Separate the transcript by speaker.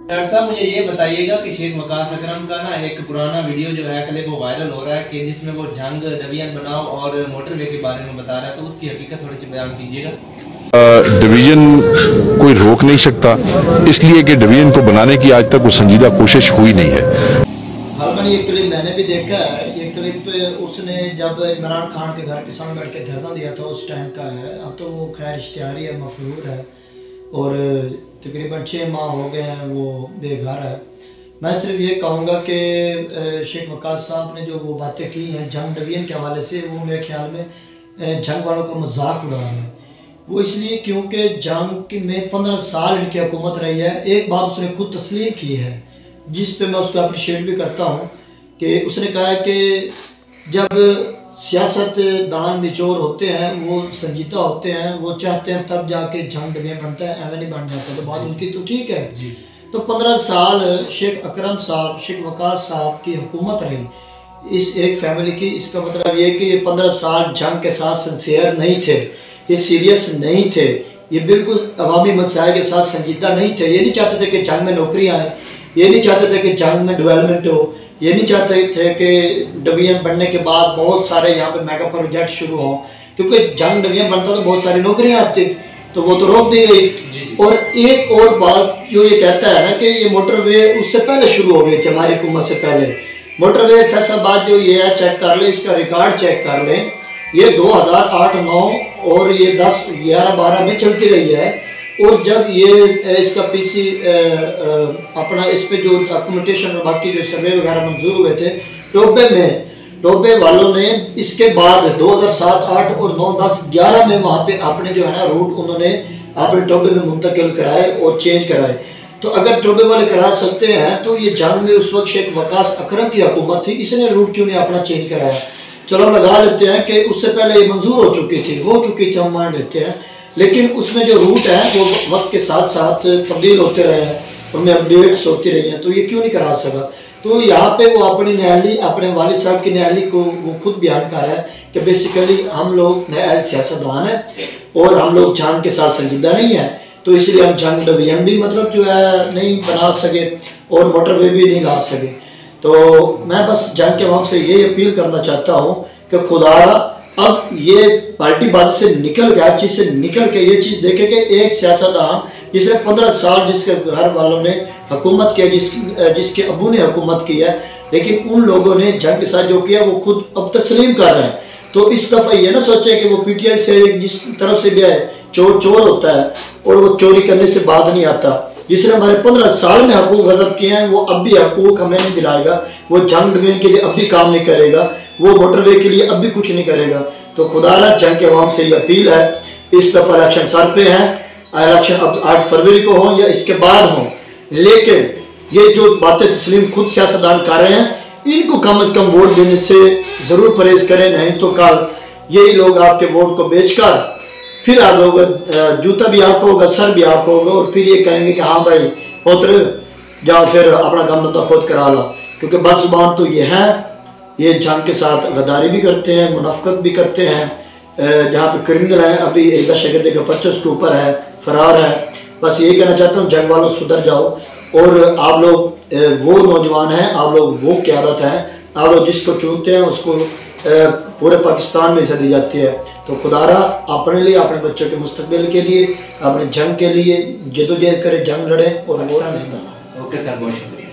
Speaker 1: Doctor साहब मुझे ये बताइएगा कि शेख वकास अकरम का ना एक पुराना वीडियो जो है कल वो वायरल हो रहा है कि जिसमें वो जंग डिवीजन बनाओ और मोटरवे के बारे में बता रहा है, तो उसकी हकीकत थोड़ी सी बयान कीजिएगा।
Speaker 2: डिवीजन कोई रोक नहीं सकता, इसलिए कि डिवीजन को बनाने की आज तक कोई संजीदा कोशिश हुई नहीं है।
Speaker 3: हालांकि ये क्लिप मैंने भी देखा है। ये क्लिप उसने जब इमरान खान के घर के सामने बैठ के धरना दिया था उस टाइम का है। अब तो वो खैर इश्तिहारी है, मफरूर है और तकरीबन 6 माह हो गए हैं वो बेघर है। मैं सिर्फ ये कहूँगा कि शेख वकास साहब ने जो वो बातें की हैं जंग डिवीजन के हवाले से, वो मेरे ख्याल में जंग वालों का मजाक उड़ा रहे हैं। वो इसलिए क्योंकि जंग में 15 साल इनकी हुकूमत रही है। एक बात उसने खुद तस्लीम की है जिस पे मैं उसको अप्रिशिएट भी करता हूँ कि उसने कहा है कि जब सियासतदान निचोर होते हैं, वो संजीदा होते हैं, वो चाहते हैं तब जाके जंग डिवीजन बनता है, ऐसा नहीं बन जाता। तो बात उनकी तो ठीक है जी। तो 15 साल शेख अकरम साहब, शेख वकास साहब की हुकूमत रही इस एक फैमिली की। इसका मतलब ये कि ये 15 साल जंग के साथ सिंसियर नहीं थे, ये सीरियस नहीं थे, ये बिल्कुल अवामी मसाइल के साथ संजीदा नहीं थे। ये नहीं चाहते थे कि जंग में नौकरियाँ आए, ये नहीं चाहते थे कि जंग में डेवलपमेंट हो, ये नहीं चाहते थे कि डिवीजन बनने के बाद बहुत सारे यहाँ पे मेगा प्रोजेक्ट शुरू हों, क्योंकि जंग डिवीजन बनता तो बहुत सारी नौकरियाँ आती, तो वो तो रोक दी गई। और एक और बात जो ये कहता है ना कि ये मोटरवे उससे पहले शुरू हो गई थी, हमारी हुकूमत से पहले। मोटरवे फैसलाबाद जो ये है, चेक कर ले, इसका रिकॉर्ड चेक कर ले, ये 2008-9 और ये 10, 11, 12 में चलती रही है। और जब ये इसका पीसी अपना इस पे जो डॉक्यूमेंटेशन और बाकी जो सर्वे वगैरह मंजूर हुए थे टोबे में, टोबे वालों ने इसके बाद 2007, 8 और 9, 10, 11 में वहाँ पे अपने जो है ना रूट उन्होंने अपने टोबे में मुंतकिल कराए और चेंज कराए। तो अगर टोबे वाले करा सकते हैं तो ये जंग में उस वक्त शेख वकास अकरम की हुकूमत थी, इसने रूट क्यों नहीं अपना चेंज कराया। चलो हम लगा लेते हैं कि उससे पहले ये मंजूर हो चुकी थी, हम मान लेते हैं, लेकिन उसमें जो रूट है वो वक्त के साथ साथ तब्दील होते रहे हैं, उनमें अपडेट्स होती रही हैं, तो ये क्यों नहीं करा सका। तो यहाँ पे वो अपनी न्यायाली, अपने वालिद साहब की न्यायाली को वो खुद बयान कर रहा है कि बेसिकली हम लोग न्यायाल सियासतदान है और हम लोग जंग के साथ संजीदा नहीं है, तो इसलिए हम जंग डिवीजन भी मतलब जो है नहीं बना सके और मोटरवे भी नहीं ला सके। तो मैं बस जंग के वक्त से ये अपील करना चाहता हूँ कि खुदा अब ये पार्टी बाजी से निकल गया, चीज से निकल के ये चीज देखे कि एक सियासतदान जिसने 15 साल जिसके घर वालों ने हुकूमत किया, जिसके अबू ने हुकूमत की है, लेकिन उन लोगों ने जंग के साथ जो किया वो खुद अब तस्लीम कर रहे हैं। तो इस दफा ये ना सोचे कि वो पीटीआई से जिस तरफ से भी है चोर चोर होता है और वो चोरी करने से बाज नहीं आता। जिसने हमारे 15 साल में हकूक गजब किए हैं वो अब भी हकूक हमें नहीं दिलाएगा, वो जंग डिवीजन के लिए अब भी काम नहीं करेगा, वो मोटरवे के लिए अब भी कुछ नहीं करेगा। तो खुदारा जंग के अवाम से ये अपील है, इस दफा इलेक्शन सर पे है, इलेक्शन अब 8 फरवरी को हो या इसके बाद हो, लेकिन ये जो बातें तस्लीम खुद सियासतदान कर रहे हैं इनको कम से कम वोट देने से जरूर परहेज करें, नहीं तो कल यही लोग आपके वोट को बेचकर फिर आप लोग जूता भी आप होगा, सर भी आप होगा, और फिर ये कहेंगे कि हाँ भाई पुत्र जाओ फिर अपना काम धंधा खुद करा ला। क्योंकि बदजुबान तो ये है, ये जंग के साथ गद्दारी भी करते हैं, मुनाफकत भी करते हैं। जहाँ पे क्रिमिनल है, अभी एक दहशतगर्दी का पर्चा उसके ऊपर है, फरार है। बस यही कहना चाहता हूँ, जंग वालों सुधर जाओ और आप लोग वो नौजवान हैं, आप लोग वो क़यादत हैं, आप लोग जिसको चुनते हैं उसको पूरे पाकिस्तान में इज्जत दी जाती है। तो खुदारा अपने लिए, अपने बच्चों के मुस्तकबिल के लिए, अपने जंग के लिए जदोजहद करें, जंग लड़ें और
Speaker 1: ओके सर, बहुत शुक्रिया।